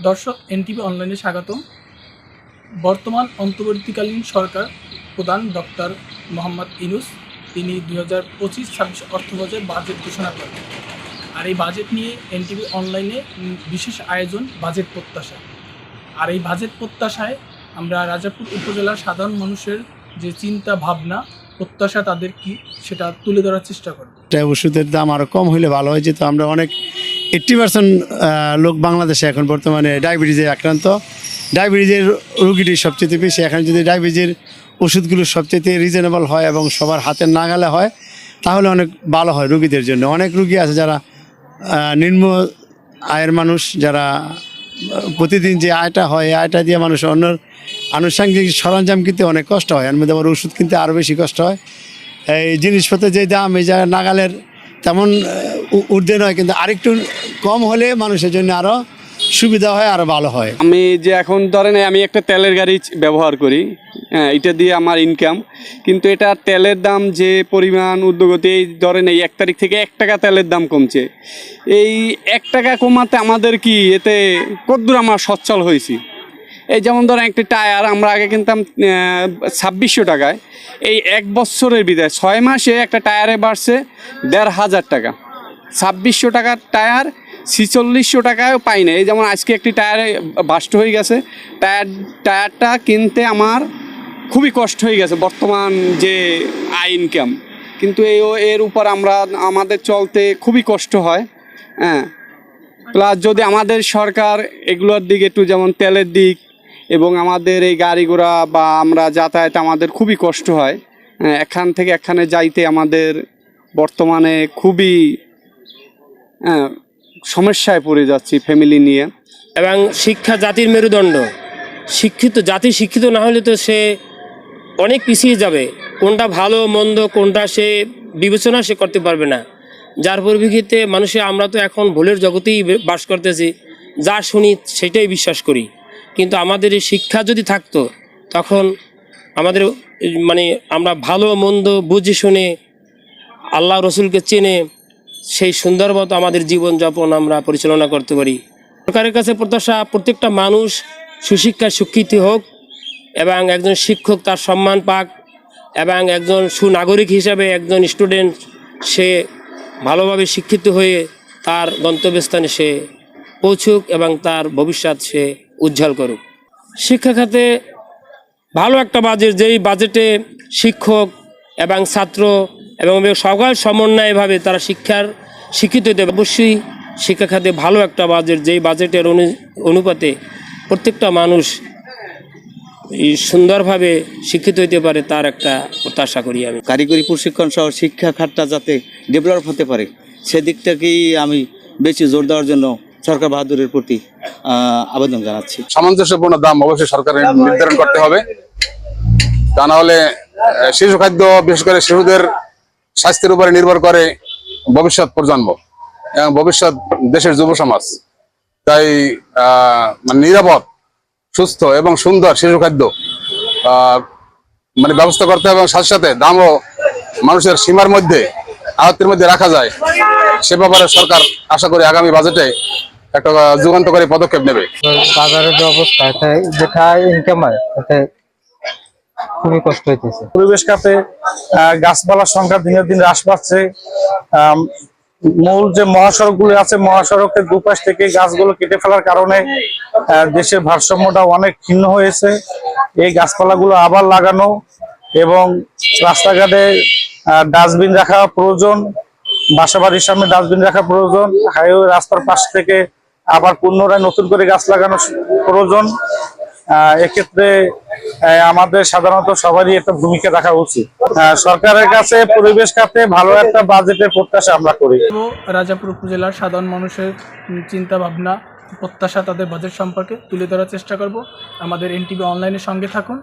দর্শক, এনটিভি অনলাইনে স্বাগতম। বর্তমান অন্তর্বর্তীকালীন সরকার প্রধান ডক্টর মোহাম্মদ ইউনূস তিনি 2025-26 অর্থবছর বাজেট ঘোষণা করেন। আর এই বাজেট নিয়ে এনটিভি অনলাইনে বিশেষ আয়োজন বাজেট প্রত্যাশা। আর এই বাজেট প্রত্যাশায় আমরা রাজাপুর উপজেলার সাধারণ মানুষের যে চিন্তা ভাবনা প্রত্যাশা তাদের কি সেটা তুলে ধরার চেষ্টা করব। ওষুধের দাম আরও কম হলে ভালো হয়, যেহেতু আমরা অনেক 80% লোক বাংলাদেশে এখন বর্তমানে ডায়াবেটিসে আক্রান্ত। ডায়াবেটিসের রুগীটি সবচেয়ে বেশি। এখন যদি ডায়াবেটিসের ওষুধগুলো সবচেয়ে রিজনেবল হয় এবং সবার হাতের নাগালে হয় তাহলে অনেক ভালো হয় রুগীদের জন্য। অনেক রুগী আছে যারা নিম্ন আয়ের মানুষ, যারা প্রতিদিন যে আয়টা হয় এই আয়টা দিয়ে মানুষ অন্য আনুষঙ্গিক সরঞ্জাম কিনতে অনেক কষ্ট হয়, এর মধ্যে আবার ওষুধ কিনতে আরও বেশি কষ্ট হয়। এই জিনিসপত্রের যে দাম এই যা নাগালের তেমন ঊর্ধ্বে নয়, কিন্তু আরেকটু কম হলে মানুষের জন্য আরও সুবিধা হয়, আরও ভালো হয়। আমি যে এখন ধরেন আমি একটা তেলের গাড়ি ব্যবহার করি, হ্যাঁ, এটা দিয়ে আমার ইনকাম, কিন্তু এটা তেলের দাম যে পরিমাণ উদ্যোগতি, এই ধরেন এই 1 তারিখ থেকে 1 টাকা তেলের দাম কমছে। এই 1 টাকা কমাতে আমাদের কি এতে কতদূর আমরা সচ্ছল হয়েছি? এই যেমন ধরেন একটি টায়ার আমরা আগে কিনতাম 2600 টাকায়, এই 1 বছরের বিদায় 6 মাসে একটা টায়ারে বাড়ছে 1500 টাকা। 2600 টাকার টায়ার 4600 টাকায়ও পাই না। এই যেমন আজকে একটি টায়ারে বাস্ট হয়ে গেছে, টায়ারটা কিনতে আমার খুবই কষ্ট হয়ে গেছে বর্তমান যে আয় ইনকাম, কিন্তু এর উপর আমাদের চলতে খুবই কষ্ট হয়। হ্যাঁ, প্লাস যদি আমাদের সরকার এগুলোর দিকে একটু, যেমন তেলের দিক এবং আমাদের এই গাড়ি ঘোড়া বা আমরা যাতায়াত আমাদের খুবই কষ্ট হয়। এখান থেকে এখানে যাইতে আমাদের বর্তমানে খুবই সমস্যায় পড়ে যাচ্ছি ফ্যামিলি নিয়ে। এবং শিক্ষা জাতির মেরুদণ্ড। জাতি শিক্ষিত না হলে তো সে অনেক পিছিয়ে যাবে। কোনটা ভালো মন্দ কোনটা সে বিবেচনা সে করতে পারবে না। যার পরিপ্রেক্ষিতে আমরা তো এখন ভুলের জগতেই বাস করতেছি, যা শুনি সেটাই বিশ্বাস করি। কিন্তু আমাদের এই শিক্ষা যদি থাকতো তখন আমাদের আমরা ভালো মন্দ বুঝে শুনে আল্লাহ রসুলকে চেনে সেই সুন্দর মতো আমাদের জীবনযাপন আমরা পরিচালনা করতে পারি। সরকারের কাছে প্রত্যাশা প্রত্যেকটা মানুষ সুশিক্ষায় শিক্ষিত হোক এবং একজন শিক্ষক তার সম্মান পাক, এবং একজন সুনাগরিক হিসাবে একজন স্টুডেন্ট সে ভালোভাবে শিক্ষিত হয়ে তার গন্তব্যস্থানে সে পৌঁছুক এবং তার ভবিষ্যৎ সে উজ্জ্বল করুক। শিক্ষা খাতে ভালো একটা বাজেট, যেই বাজেটে শিক্ষক এবং ছাত্র এবং সকল সমন্বয়ভাবে তারা শিক্ষিত হতে, অবশ্যই শিক্ষা খাতে ভালো একটা বাজেট, যেই বাজেটের অনুপাতে প্রত্যেকটা মানুষ সুন্দরভাবে শিক্ষিত হতে পারে, তার একটা প্রত্যাশা করি আমি। কারিগরি প্রশিক্ষণ সহ শিক্ষা খাতটা যাতে ডেভেলপ হতে পারে সেদিকটাকেই আমি বেশি জোর দেওয়ার জন্য সরকার বাহাদুরের প্রতি আবেদন জানাচ্ছি। সামঞ্জস্যপূর্ণ দাম অবশ্যই সরকারের নির্ধারণ করতে হবে, তা না হলে শিশু খাদ্য, বিশেষ করে শিশুদের স্বাস্থ্যের উপরে নির্ভর করে ভবিষ্যৎ প্রজন্ম এবং ভবিষ্যৎ দেশের যুব সমাজ। তাই নিরাপদ, সুস্থ এবং সুন্দর শিশু খাদ্য ব্যবস্থা করতে হবে, এবং সাথে সাথে দামও মানুষের সীমার মধ্যে, আয়ত্তের মধ্যে রাখা যায়, সে ব্যাপারে সরকার আশা করি আগামী বাজেটে একটা যুগান্তকারী পদক্ষেপ নেবে। বাজারের যে অবস্থা, যেটা ইনকাম হয় তাতে খুবই কষ্ট হইতেছে। পরিবেশ খাতে গাছপালার সংখ্যা দিনের দিন হ্রাস পাচ্ছে। মূল যে মহাসড়কগুলো আছে, মহাসড়কের দুপাশ থেকে গাছগুলো কেটে ফেলার কারণে দেশের ভারসাম্যটা অনেক ক্ষীণ হয়েছে। এই গাছপালাগুলো আবার লাগানো এবং রাস্তাঘাটে ডাস্টবিন রাখা প্রয়োজন, বাসাবাড়ির সামনে ডাস্টবিন রাখা প্রয়োজন, হাইওয়ে রাস্তার পাশ থেকে আবার পুনরায় নতুন করে গাছ লাগানো প্রয়োজন। এক্ষেত্রে আমাদের সাধারণত সবারই একটা ভূমিকা রাখা উচিত। সরকারের কাছে পরিবেশ খাতে ভালো একটা বাজেটের প্রত্যাশা আমরা করি। রাজাপুর উপজেলার সাধারণ মানুষের চিন্তা ভাবনা প্রত্যাশা তাদের বাজেট সম্পর্কে তুলে ধরার চেষ্টা করব। আমাদের এনটিভি অনলাইনের সঙ্গে থাকুন।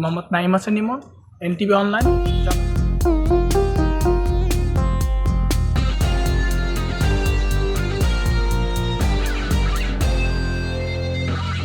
মোহাম্মদ নাইম হাসান ইমন, এনটিভি অনলাইন।